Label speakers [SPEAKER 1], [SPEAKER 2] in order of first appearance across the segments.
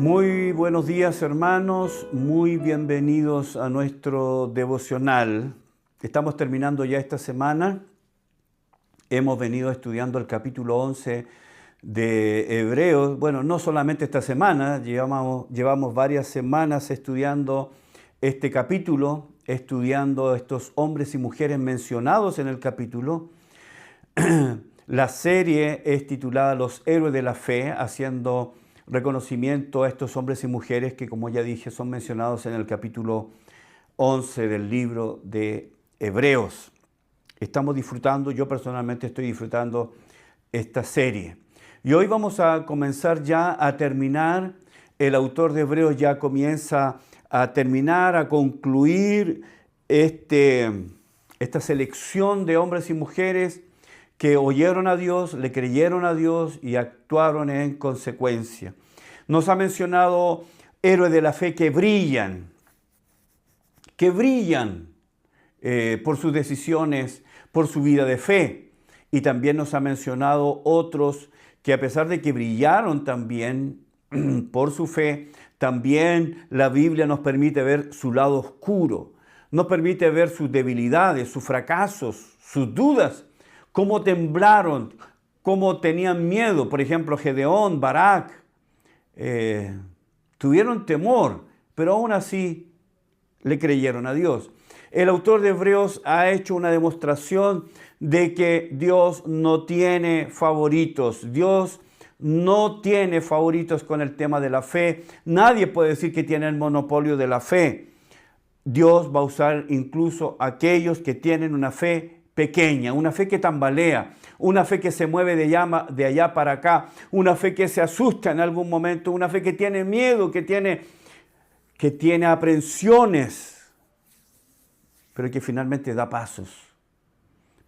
[SPEAKER 1] Muy buenos días, hermanos, muy bienvenidos a nuestro devocional. Estamos terminando ya esta semana. Hemos venido estudiando el capítulo 11 de Hebreos. Bueno, no solamente esta semana, llevamos varias semanas estudiando este capítulo, estudiando estos hombres y mujeres mencionados en el capítulo. La serie es titulada Los héroes de la fe, haciendo reconocimiento a estos hombres y mujeres que, como ya dije, son mencionados en el capítulo 11 del libro de Hebreos. Estamos disfrutando, yo personalmente estoy disfrutando esta serie. Y hoy vamos a comenzar ya a terminar. El autor de Hebreos ya comienza a terminar, a concluir esta selección de hombres y mujeres que oyeron a Dios, le creyeron a Dios y actuaron en consecuencia. Nos ha mencionado héroes de la fe que brillan por sus decisiones, por su vida de fe. Y también nos ha mencionado otros que, a pesar de que brillaron también por su fe, también la Biblia nos permite ver su lado oscuro, nos permite ver sus debilidades, sus fracasos, sus dudas, cómo temblaron, cómo tenían miedo. Por ejemplo, Gedeón, Barak, tuvieron temor, pero aún así le creyeron a Dios. El autor de Hebreos ha hecho una demostración de que Dios no tiene favoritos. Dios no tiene favoritos con el tema de la fe. Nadie puede decir que tiene el monopolio de la fe. Dios va a usar incluso a aquellos que tienen una fe pequeña, una fe que tambalea, una fe que se mueve de allá para acá, una fe que se asusta en algún momento, una fe que tiene miedo, que tiene aprensiones, pero que finalmente da pasos.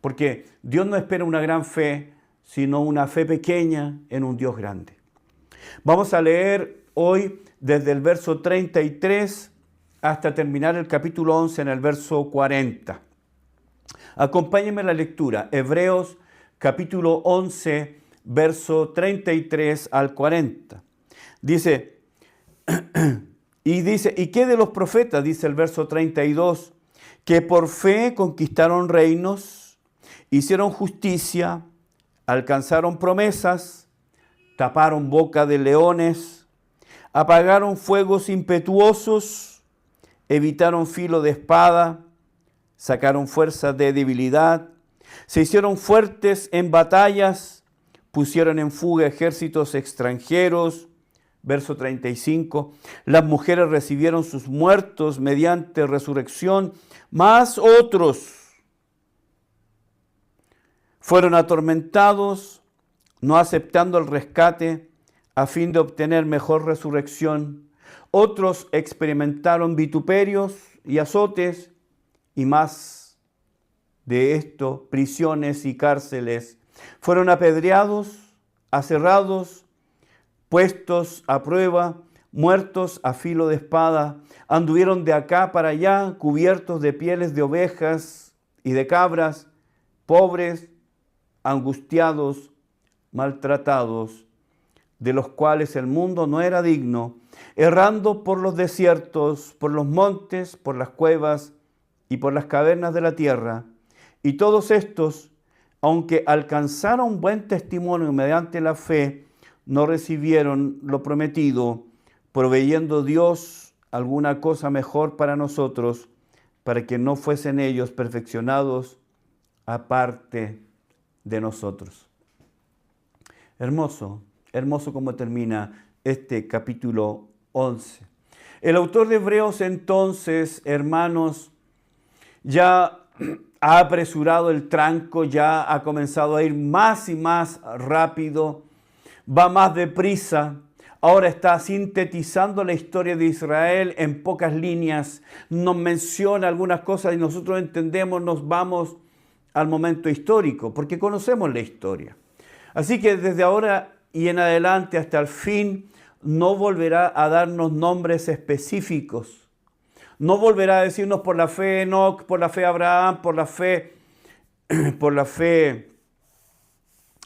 [SPEAKER 1] Porque Dios no espera una gran fe, sino una fe pequeña en un Dios grande. Vamos a leer hoy desde el verso 33 hasta terminar el capítulo 11 en el verso 40. Acompáñenme en la lectura. Hebreos capítulo 11, verso 33 al 40. Dice, ¿y qué de los profetas? Dice el verso 32, que por fe conquistaron reinos, hicieron justicia, alcanzaron promesas, taparon boca de leones, apagaron fuegos impetuosos, evitaron filo de espada, sacaron fuerzas de debilidad, se hicieron fuertes en batallas, pusieron en fuga ejércitos extranjeros. Verso 35, las mujeres recibieron sus muertos mediante resurrección, mas otros fueron atormentados, no aceptando el rescate a fin de obtener mejor resurrección. Otros experimentaron vituperios y azotes, y más de esto, prisiones y cárceles. Fueron apedreados, aserrados, puestos a prueba, muertos a filo de espada. Anduvieron de acá para allá, cubiertos de pieles de ovejas y de cabras, pobres, angustiados, maltratados, de los cuales el mundo no era digno, errando por los desiertos, por los montes, por las cuevas y por las cavernas de la tierra. Y todos estos, aunque alcanzaron buen testimonio mediante la fe, no recibieron lo prometido, proveyendo Dios alguna cosa mejor para nosotros, para que no fuesen ellos perfeccionados aparte de nosotros. Hermoso, hermoso como termina este capítulo 11. El autor de Hebreos entonces, hermanos, ya ha apresurado el tranco, ya ha comenzado a ir más y más rápido, va más deprisa. Ahora está sintetizando la historia de Israel en pocas líneas, nos menciona algunas cosas y nosotros entendemos, nos vamos al momento histórico, porque conocemos la historia. Así que desde ahora y en adelante hasta el fin, no volverá a darnos nombres específicos. No volverá a decirnos por la fe Enoc, por la fe Abraham, por la fe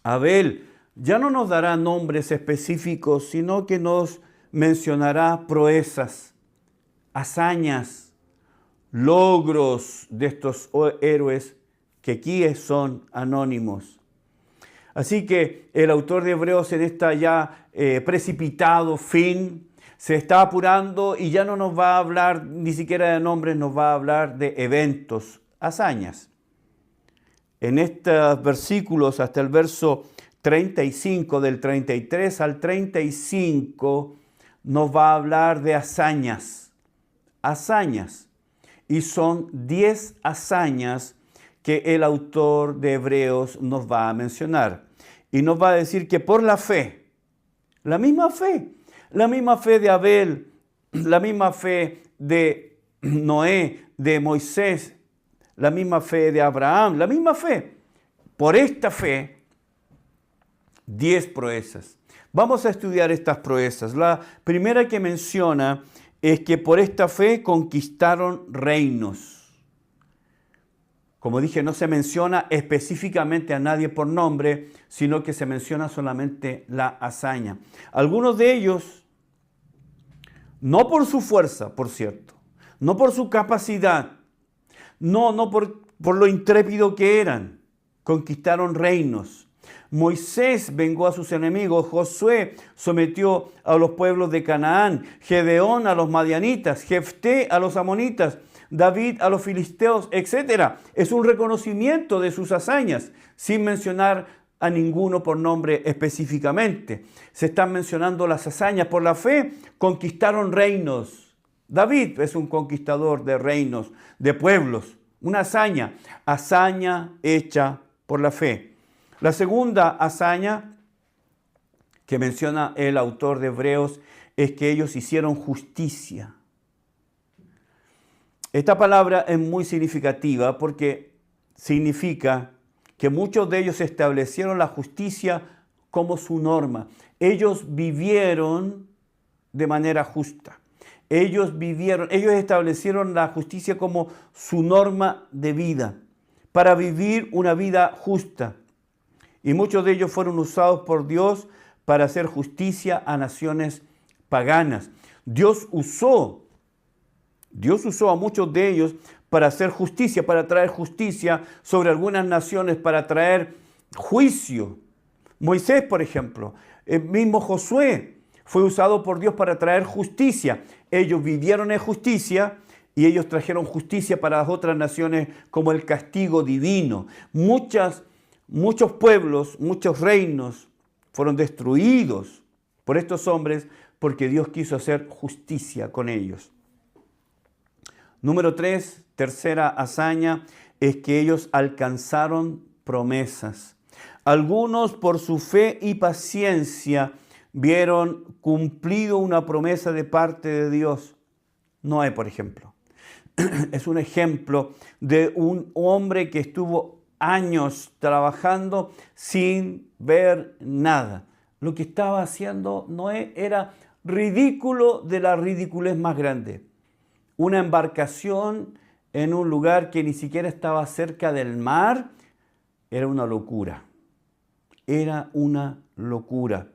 [SPEAKER 1] Abel. Ya no nos dará nombres específicos, sino que nos mencionará proezas, hazañas, logros de estos héroes que aquí son anónimos. Así que el autor de Hebreos en esta ya precipitado fin se está apurando y ya no nos va a hablar ni siquiera de nombres, nos va a hablar de eventos, hazañas. En estos versículos, hasta el verso 35, del 33 al 35, nos va a hablar de hazañas. Hazañas. Y son 10 hazañas que el autor de Hebreos nos va a mencionar. Y nos va a decir que por la fe, la misma fe de Abel, la misma fe de Noé, de Moisés, la misma fe de Abraham, la misma fe. Por esta fe, 10 proezas. Vamos a estudiar estas proezas. La primera que menciona es que por esta fe conquistaron reinos. Como dije, no se menciona específicamente a nadie por nombre, sino que se menciona solamente la hazaña. Algunos de ellos, no por su fuerza, por cierto, no por su capacidad, no por lo intrépido que eran, conquistaron reinos. Moisés vengó a sus enemigos, Josué sometió a los pueblos de Canaán, Gedeón a los madianitas, Jefté a los amonitas, David a los filisteos, etc. Es un reconocimiento de sus hazañas, sin mencionar a ninguno por nombre específicamente. Se están mencionando las hazañas. Por la fe conquistaron reinos. David es un conquistador de reinos, de pueblos. Una hazaña hecha por la fe. La segunda hazaña que menciona el autor de Hebreos es que ellos hicieron justicia. Esta palabra es muy significativa porque significa que muchos de ellos establecieron la justicia como su norma. Ellos vivieron de manera justa. Ellos establecieron la justicia como su norma de vida, para vivir una vida justa. Y muchos de ellos fueron usados por Dios para hacer justicia a naciones paganas. Dios usó a muchos de ellos para hacer justicia, para traer justicia sobre algunas naciones, para traer juicio. Moisés, por ejemplo, el mismo Josué, fue usado por Dios para traer justicia. Ellos vivieron en justicia y ellos trajeron justicia para las otras naciones como el castigo divino. Muchos pueblos, muchos reinos fueron destruidos por estos hombres porque Dios quiso hacer justicia con ellos. Número 3, tercera hazaña, es que ellos alcanzaron promesas. Algunos por su fe y paciencia vieron cumplido una promesa de parte de Dios. Noé, por ejemplo, es un ejemplo de un hombre que estuvo años trabajando sin ver nada. Lo que estaba haciendo Noé era ridículo de la ridiculez más grande. Una embarcación en un lugar que ni siquiera estaba cerca del mar era una locura. Era una locura.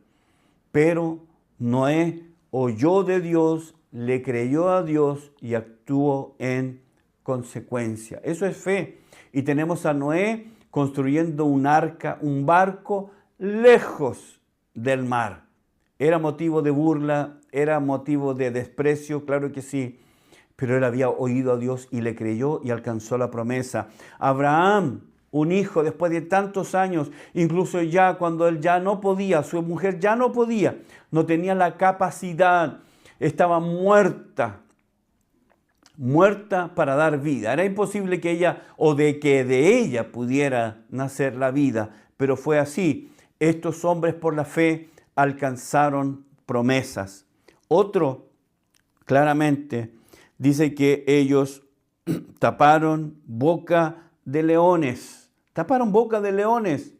[SPEAKER 1] Pero Noé oyó de Dios, le creyó a Dios y actuó en consecuencia. Eso es fe. Y tenemos a Noé construyendo un arca, un barco lejos del mar. Era motivo de burla, era motivo de desprecio, claro que sí. Pero él había oído a Dios y le creyó y alcanzó la promesa. Abraham, un hijo después de tantos años, incluso ya cuando él ya no podía, su mujer ya no podía, no tenía la capacidad, estaba muerta para dar vida. Era imposible que ella o de que de ella pudiera nacer la vida, pero fue así. Estos hombres por la fe alcanzaron promesas. Otro, claramente, dice que ellos taparon boca de leones. Taparon boca de leones,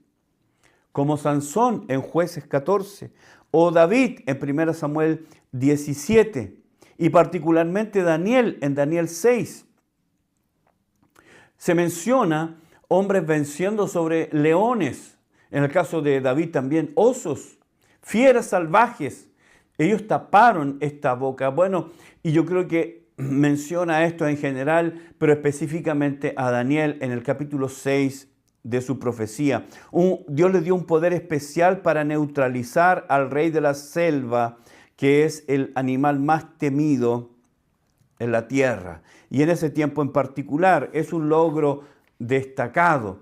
[SPEAKER 1] como Sansón en Jueces 14, o David en 1 Samuel 17, y particularmente Daniel en Daniel 6. Se menciona hombres venciendo sobre leones, en el caso de David también osos, fieras salvajes, Ellos taparon esta boca. Bueno, y yo creo que menciona esto en general, pero específicamente a Daniel en el capítulo 6 de su profecía. Dios le dio un poder especial para neutralizar al rey de la selva, que es el animal más temido en la tierra. Y en ese tiempo en particular es un logro destacado.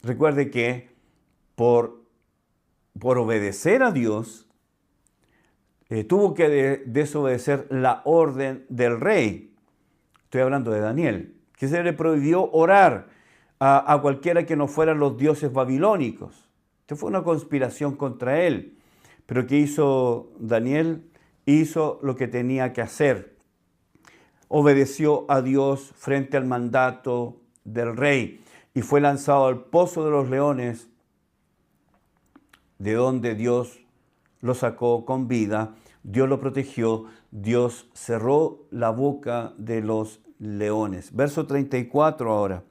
[SPEAKER 1] Recuerde que por obedecer a Dios, tuvo que desobedecer la orden del rey. Estoy hablando de Daniel, que se le prohibió orar a cualquiera que no fueran los dioses babilónicos. Esto fue una conspiración contra él. Pero ¿qué hizo Daniel? Hizo lo que tenía que hacer. Obedeció a Dios frente al mandato del rey y fue lanzado al pozo de los leones, de donde Dios lo sacó con vida. Dios lo protegió, Dios cerró la boca de los leones. Verso 34 ahora.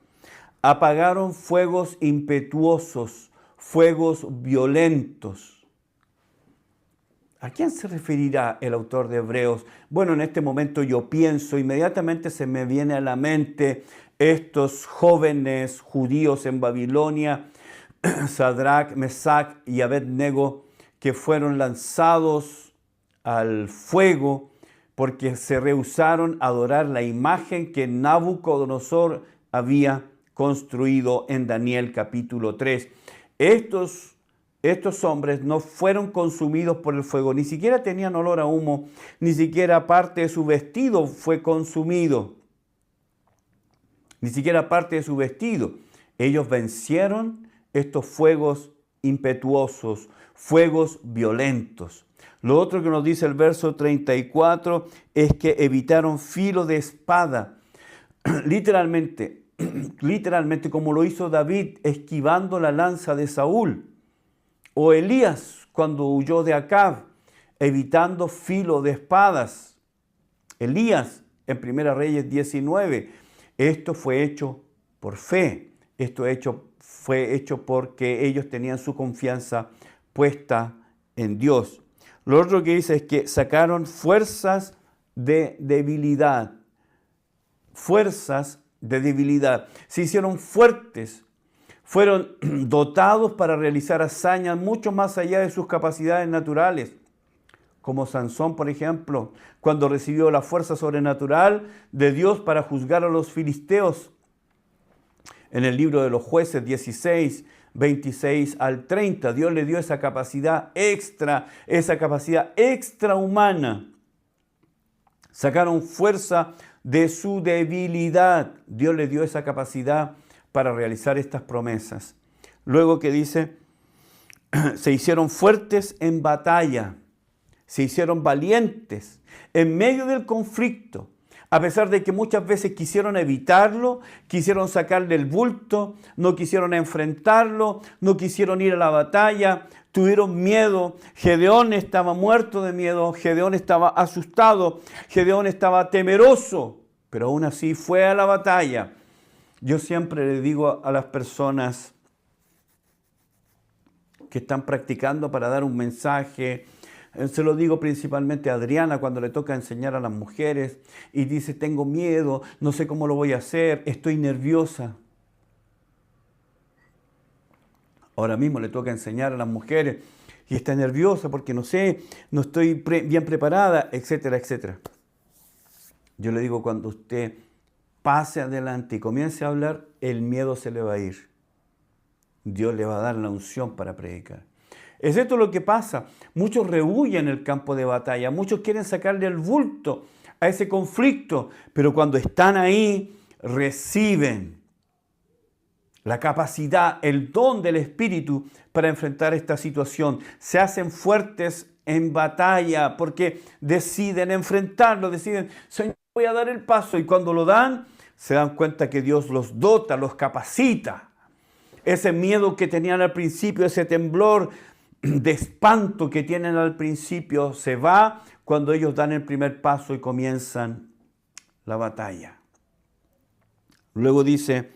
[SPEAKER 1] Apagaron fuegos impetuosos, fuegos violentos. ¿A quién se referirá el autor de Hebreos? Bueno, en este momento yo pienso, inmediatamente se me viene a la mente estos jóvenes judíos en Babilonia, Sadrach, Mesach y Abednego, que fueron lanzados al fuego porque se rehusaron a adorar la imagen que Nabucodonosor había construido en Daniel capítulo 3. Estos hombres no fueron consumidos por el fuego, ni siquiera tenían olor a humo, ni siquiera parte de su vestido fue consumido, ni siquiera parte de su vestido. Ellos vencieron estos fuegos impetuosos, fuegos violentos. Lo otro que nos dice el verso 34 es que evitaron filo de espada. Literalmente como lo hizo David esquivando la lanza de Saúl. O Elías cuando huyó de Acab, evitando filo de espadas. Elías en 1 Reyes 19. Esto fue hecho por fe. Esto fue hecho porque ellos tenían su confianza puesta en Dios. Lo otro que dice es que sacaron fuerzas de debilidad. Fuerzas de debilidad. Se hicieron fuertes. Fueron dotados para realizar hazañas mucho más allá de sus capacidades naturales. Como Sansón, por ejemplo, cuando recibió la fuerza sobrenatural de Dios para juzgar a los filisteos. En el libro de los Jueces 16, 26 al 30, Dios le dio esa capacidad extrahumana. Sacaron fuerza de su debilidad. Dios le dio esa capacidad para realizar estas promesas. Luego que dice, se hicieron fuertes en batalla, se hicieron valientes en medio del conflicto, a pesar de que muchas veces quisieron evitarlo, quisieron sacarle el bulto, no quisieron enfrentarlo, no quisieron ir a la batalla, tuvieron miedo. Gedeón estaba muerto de miedo, Gedeón estaba asustado, Gedeón estaba temeroso, pero aún así fue a la batalla. Yo siempre le digo a las personas que están practicando para dar un mensaje, se lo digo principalmente a Adriana cuando le toca enseñar a las mujeres y dice, tengo miedo, no sé cómo lo voy a hacer, estoy nerviosa. Ahora mismo le toca enseñar a las mujeres y está nerviosa porque no sé, no estoy bien preparada, etcétera, etcétera. Yo le digo, cuando usted pase adelante y comience a hablar, el miedo se le va a ir. Dios le va a dar la unción para predicar. Es esto lo que pasa. Muchos rehuyen el campo de batalla, muchos quieren sacarle el bulto a ese conflicto, pero cuando están ahí, reciben la capacidad, el don del Espíritu para enfrentar esta situación. Se hacen fuertes en batalla porque deciden enfrentarlo, deciden, Señor, voy a dar el paso, y cuando lo dan, se dan cuenta que Dios los dota, los capacita. Ese miedo que tenían al principio, ese temblor de espanto que tienen al principio, se va cuando ellos dan el primer paso y comienzan la batalla. Luego dice,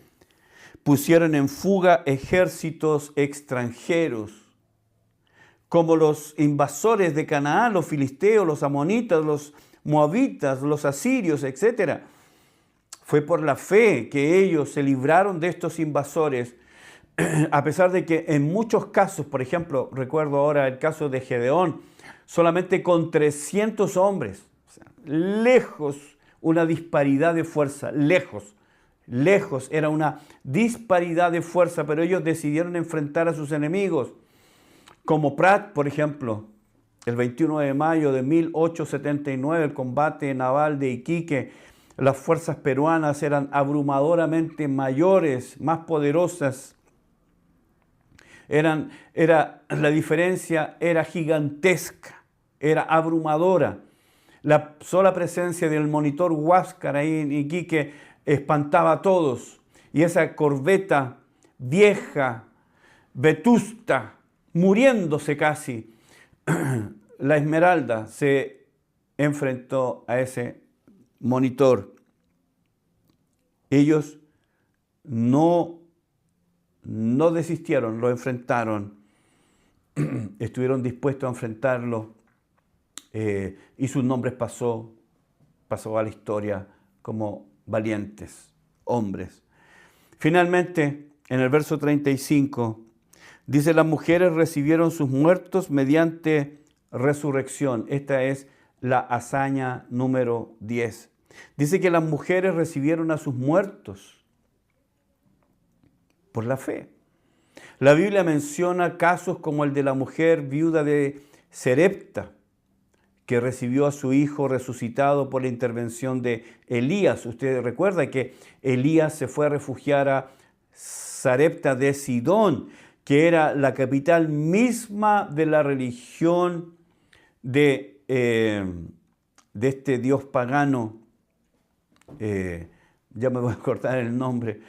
[SPEAKER 1] pusieron en fuga ejércitos extranjeros. como los invasores de Canaán, los filisteos, los amonitas, los moabitas, los asirios, etc. Fue por la fe que ellos se libraron de estos invasores, a pesar de que en muchos casos, por ejemplo, recuerdo ahora el caso de Gedeón, solamente con 300 hombres, o sea, lejos una disparidad de fuerza, lejos, era una disparidad de fuerza, pero ellos decidieron enfrentar a sus enemigos, como Prat, por ejemplo, el 21 de mayo de 1879, el combate naval de Iquique. Las fuerzas peruanas eran abrumadoramente mayores, más poderosas. La diferencia era gigantesca, era abrumadora. La sola presencia del monitor Huáscar ahí en Iquique espantaba a todos. Y esa corbeta vieja, vetusta, muriéndose casi, la Esmeralda se enfrentó a ese monitor. Ellos no desistieron, lo enfrentaron, estuvieron dispuestos a enfrentarlo, y sus nombres pasó a la historia como valientes hombres. Finalmente, en el verso 35, dice: las mujeres recibieron sus muertos mediante resurrección. Esta es la hazaña número 10. Dice que las mujeres recibieron a sus muertos por la fe. La Biblia menciona casos como el de la mujer viuda de Serepta, que recibió a su hijo resucitado por la intervención de Elías. Usted recuerda que Elías se fue a refugiar a Sarepta de Sidón, que era la capital misma de la religión de este dios pagano. Ya me voy a acordar el nombre.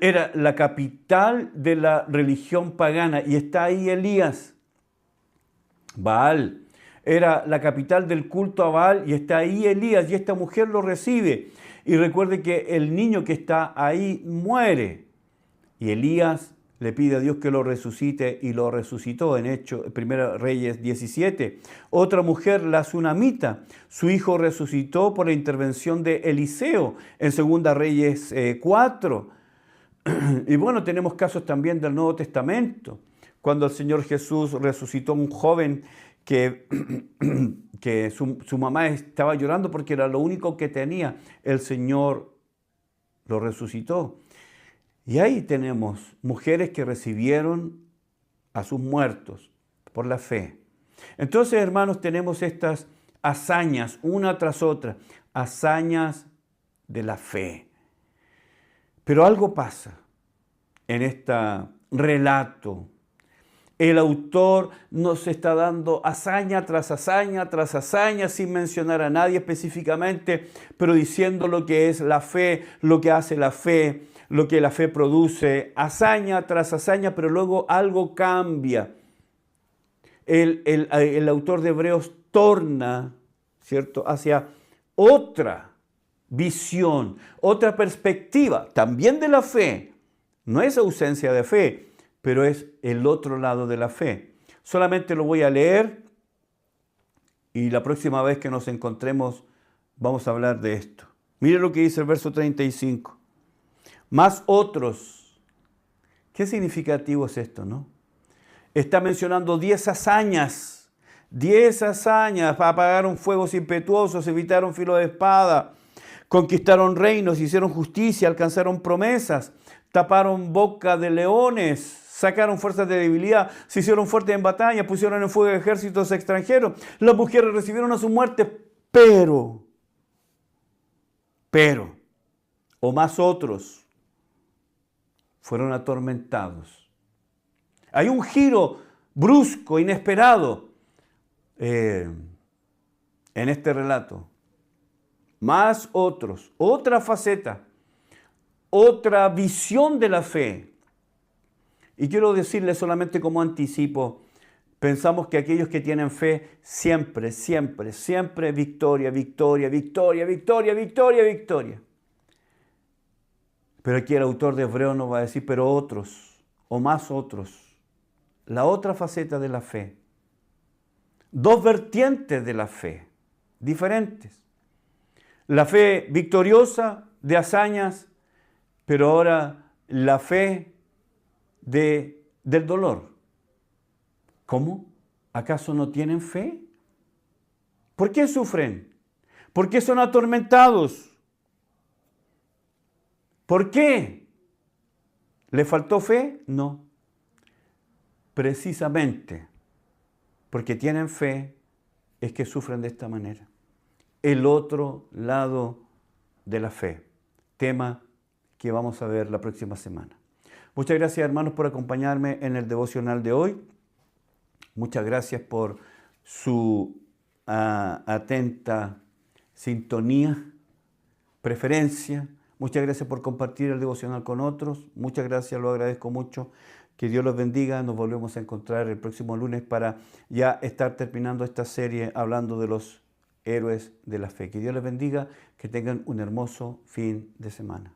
[SPEAKER 1] Era la capital de la religión pagana y está ahí Elías. Baal era la capital del culto a Baal y está ahí Elías, y esta mujer lo recibe. Y recuerde que el niño que está ahí muere y Elías le pide a Dios que lo resucite y lo resucitó en 1 Reyes 17. Otra mujer, la Sunamita, su hijo resucitó por la intervención de Eliseo en 2 Reyes 4. Y bueno, tenemos casos también del Nuevo Testamento, cuando el Señor Jesús resucitó a un joven que su mamá estaba llorando porque era lo único que tenía. El Señor lo resucitó. Y ahí tenemos mujeres que recibieron a sus muertos por la fe. Entonces, hermanos, tenemos estas hazañas, una tras otra, hazañas de la fe. Pero algo pasa en este relato. El autor nos está dando hazaña tras hazaña tras hazaña, sin mencionar a nadie específicamente, pero diciendo lo que es la fe, lo que hace la fe, lo que la fe produce, hazaña tras hazaña, pero luego algo cambia. El autor de Hebreos torna, ¿cierto?, hacia otra visión, otra perspectiva, también de la fe. No es ausencia de fe, pero es el otro lado de la fe. Solamente lo voy a leer y la próxima vez que nos encontremos vamos a hablar de esto. Mire lo que dice el verso 35. Más otros. Qué significativo es esto, ¿no? Está mencionando 10 hazañas. 10 hazañas. Apagaron fuegos impetuosos, evitaron filo de espada, conquistaron reinos, hicieron justicia, alcanzaron promesas, taparon boca de leones, sacaron fuerzas de debilidad, se hicieron fuertes en batalla, pusieron en fuego ejércitos extranjeros. Las mujeres recibieron a su muerte, pero, o más otros, fueron atormentados. Hay un giro brusco, inesperado, en este relato. Más otros, otra faceta, otra visión de la fe. Y quiero decirles solamente como anticipo, pensamos que aquellos que tienen fe siempre, siempre, siempre victoria, victoria, victoria, victoria, victoria, victoria. Pero aquí el autor de Hebreos nos va a decir, pero otros, o más otros, la otra faceta de la fe, dos vertientes de la fe, diferentes. La fe victoriosa de hazañas, pero ahora la fe del dolor. ¿Cómo? ¿Acaso no tienen fe? ¿Por qué sufren? ¿Por qué son atormentados? ¿Por qué? ¿Le faltó fe? No. Precisamente porque tienen fe es que sufren de esta manera. El otro lado de la fe, tema que vamos a ver la próxima semana. Muchas gracias, hermanos, por acompañarme en el devocional de hoy. Muchas gracias por su atenta sintonía, preferencia. Muchas gracias por compartir el devocional con otros. Muchas gracias, lo agradezco mucho. Que Dios los bendiga. Nos volvemos a encontrar el próximo lunes para ya estar terminando esta serie hablando de los héroes de la fe. Que Dios les bendiga, que tengan un hermoso fin de semana.